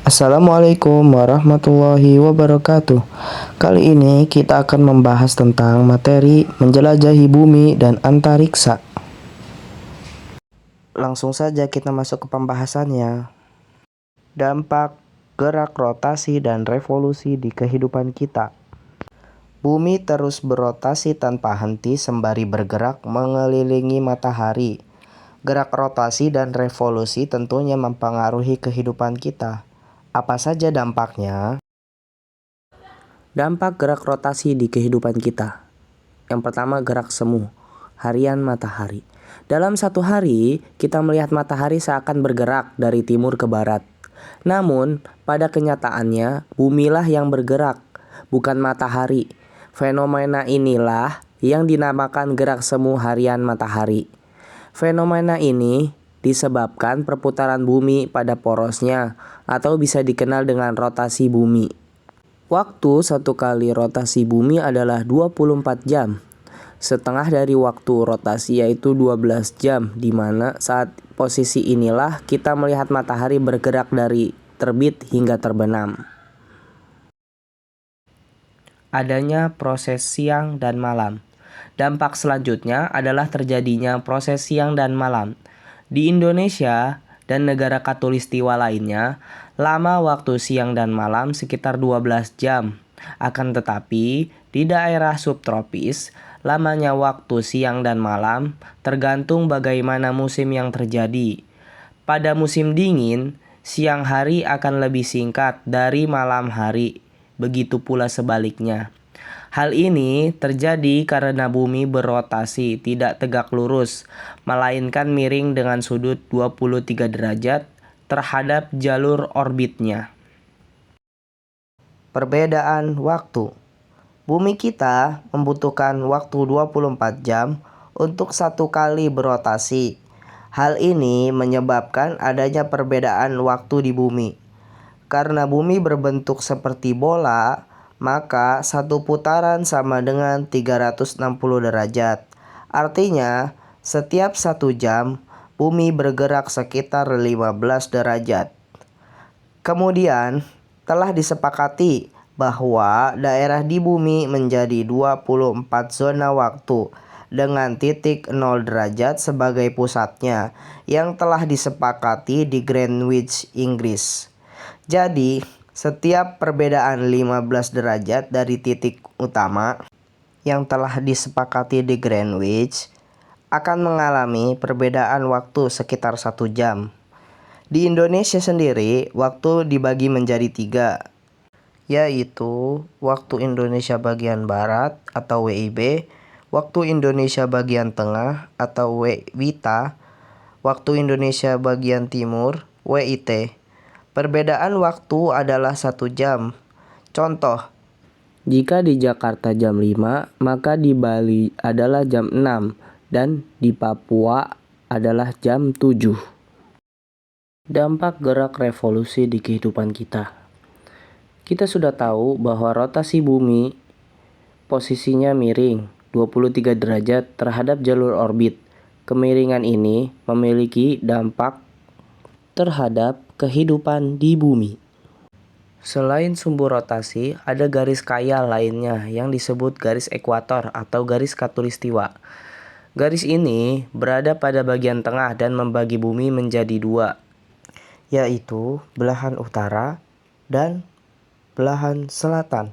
Assalamualaikum warahmatullahi wabarakatuh. Kali ini kita akan membahas tentang materi menjelajahi bumi dan antariksa. Langsung saja kita masuk ke pembahasannya. Dampak gerak rotasi dan revolusi di kehidupan kita. Bumi terus berotasi tanpa henti sembari bergerak mengelilingi matahari. Gerak rotasi dan revolusi tentunya mempengaruhi kehidupan kita. Apa saja dampaknya? Dampak gerak rotasi di kehidupan kita. Yang pertama, gerak semu harian matahari. Dalam satu hari, kita melihat matahari seakan bergerak dari timur ke barat. Namun, pada kenyataannya, bumilah yang bergerak, bukan matahari. Fenomena inilah yang dinamakan gerak semu harian matahari. Fenomena ini disebabkan perputaran bumi pada porosnya, atau bisa dikenal dengan rotasi bumi. Waktu satu kali rotasi bumi adalah 24 jam. Setengah dari waktu rotasi yaitu 12 jam, di mana saat posisi inilah kita melihat matahari bergerak dari terbit hingga terbenam. Adanya proses siang dan malam. Dampak selanjutnya adalah terjadinya proses siang dan malam. Di Indonesia dan negara khatulistiwa lainnya, lama waktu siang dan malam sekitar 12 jam. Akan tetapi, di daerah subtropis, lamanya waktu siang dan malam tergantung bagaimana musim yang terjadi. Pada musim dingin, siang hari akan lebih singkat dari malam hari, begitu pula sebaliknya. Hal ini terjadi karena bumi berotasi tidak tegak lurus, melainkan miring dengan sudut 23 derajat terhadap jalur orbitnya. Perbedaan waktu. Bumi kita membutuhkan waktu 24 jam untuk satu kali berotasi. Hal ini menyebabkan adanya perbedaan waktu di bumi. Karena bumi berbentuk seperti bola, maka satu putaran sama dengan 360 derajat. Artinya, setiap 1 jam, bumi bergerak sekitar 15 derajat. Kemudian, telah disepakati bahwa daerah di bumi menjadi 24 zona waktu dengan titik 0 derajat sebagai pusatnya yang telah disepakati di Greenwich, Inggris. Jadi, setiap perbedaan 15 derajat dari titik utama yang telah disepakati di Greenwich akan mengalami perbedaan waktu sekitar 1 jam. Di Indonesia sendiri, waktu dibagi menjadi 3, yaitu waktu Indonesia bagian Barat atau WIB, waktu Indonesia bagian Tengah atau WITA, waktu Indonesia bagian Timur WIT. Perbedaan waktu adalah 1 jam. Contoh, jika di Jakarta jam 5, maka di Bali adalah jam 6 dan di Papua adalah jam 7. Dampak gerak revolusi di kehidupan kita. Kita sudah tahu bahwa rotasi bumi posisinya miring 23 derajat terhadap jalur orbit. Kemiringan ini memiliki dampak terhadap kehidupan di bumi. Selain sumbu rotasi, ada garis kaya lainnya yang disebut garis ekuator atau garis khatulistiwa. Garis ini berada pada bagian tengah dan membagi bumi menjadi 2, yaitu belahan utara dan belahan selatan.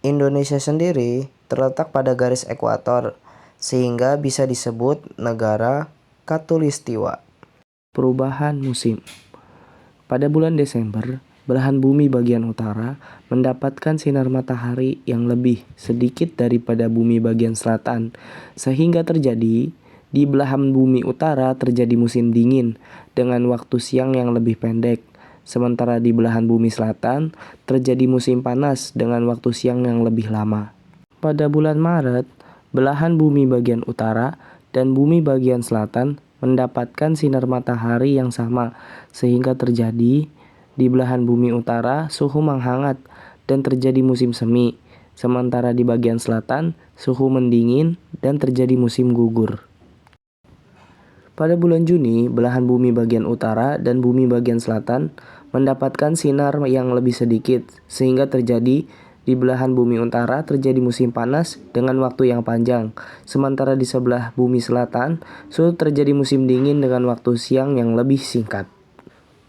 Indonesia sendiri terletak pada garis ekuator, sehingga bisa disebut negara khatulistiwa. Perubahan musim. Pada bulan Desember, belahan bumi bagian utara mendapatkan sinar matahari yang lebih sedikit daripada bumi bagian selatan, sehingga terjadi di belahan bumi utara terjadi musim dingin dengan waktu siang yang lebih pendek, sementara di belahan bumi selatan terjadi musim panas dengan waktu siang yang lebih lama. Pada bulan Maret, belahan bumi bagian utara dan bumi bagian selatan mendapatkan sinar matahari yang sama, sehingga terjadi di belahan bumi utara suhu menghangat dan terjadi musim semi, sementara di bagian selatan suhu mendingin dan terjadi musim gugur. Pada bulan Juni, belahan bumi bagian utara dan bumi bagian selatan mendapatkan sinar yang lebih sedikit, sehingga terjadi di belahan bumi utara terjadi musim panas dengan waktu yang panjang, sementara di sebelah bumi selatan terjadi musim dingin dengan waktu siang yang lebih singkat.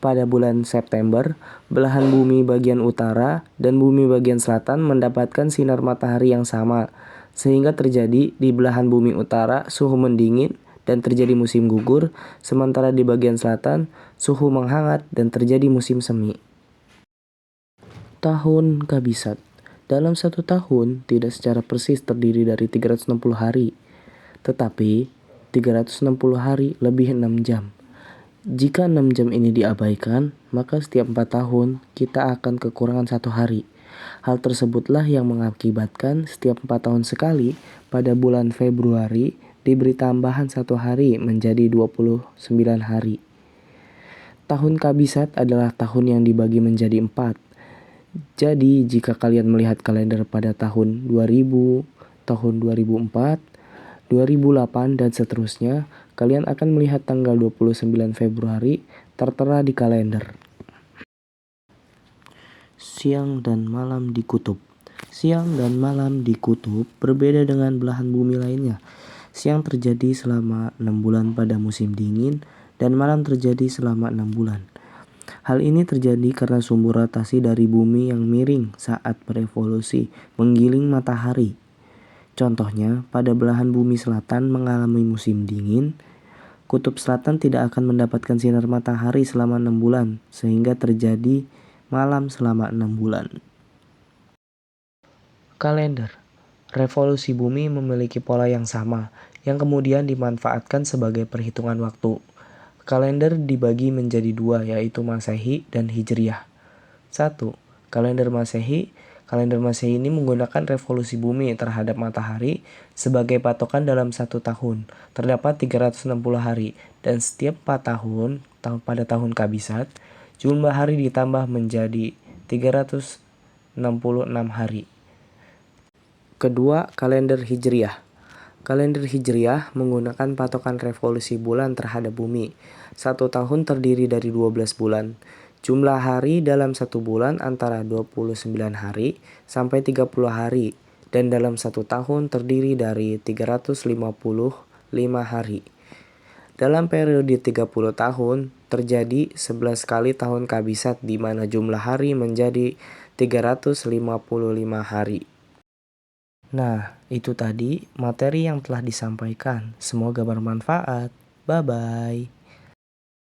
Pada bulan September, belahan bumi bagian utara dan bumi bagian selatan mendapatkan sinar matahari yang sama, sehingga terjadi di belahan bumi utara suhu mendingin dan terjadi musim gugur, sementara di bagian selatan suhu menghangat dan terjadi musim semi. Tahun Kabisat. Dalam satu tahun tidak secara persis terdiri dari 360 hari, tetapi 360 hari lebih 6 jam. Jika 6 jam ini diabaikan, maka setiap 4 tahun kita akan kekurangan 1 hari. Hal tersebutlah yang mengakibatkan setiap 4 tahun sekali pada bulan Februari diberi tambahan 1 hari menjadi 29 hari. Tahun Kabisat adalah tahun yang dibagi menjadi 4. Jadi jika kalian melihat kalender pada tahun 2000, tahun 2004, 2008 dan seterusnya, kalian akan melihat tanggal 29 Februari tertera di kalender. Siang dan malam di kutub. Siang dan malam di kutub berbeda dengan belahan bumi lainnya. Siang terjadi selama 6 bulan pada musim dingin dan malam terjadi selama 6 bulan. Hal ini terjadi karena sumbu rotasi dari bumi yang miring saat berevolusi menggiling matahari. Contohnya, pada belahan bumi selatan mengalami musim dingin, kutub selatan tidak akan mendapatkan sinar matahari selama 6 bulan, sehingga terjadi malam selama 6 bulan. Kalender. Revolusi bumi memiliki pola yang sama, yang kemudian dimanfaatkan sebagai perhitungan waktu. Kalender dibagi menjadi 2, yaitu Masehi dan Hijriah. 1. Kalender Masehi. Kalender Masehi ini menggunakan revolusi bumi terhadap matahari sebagai patokan dalam 1 tahun. Terdapat 360 hari, dan setiap 4 tahun pada tahun Kabisat, jumlah hari ditambah menjadi 366 hari. Kedua, kalender Hijriah. Kalender Hijriah menggunakan patokan revolusi bulan terhadap bumi. 1 tahun terdiri dari 12 bulan. Jumlah hari dalam 1 bulan antara 29 hari sampai 30 hari, dan dalam 1 tahun terdiri dari 355 hari. Dalam periode 30 tahun, terjadi 11 kali tahun Kabisat di mana jumlah hari menjadi 355 hari. Nah, itu tadi materi yang telah disampaikan. Semoga bermanfaat. Bye-bye.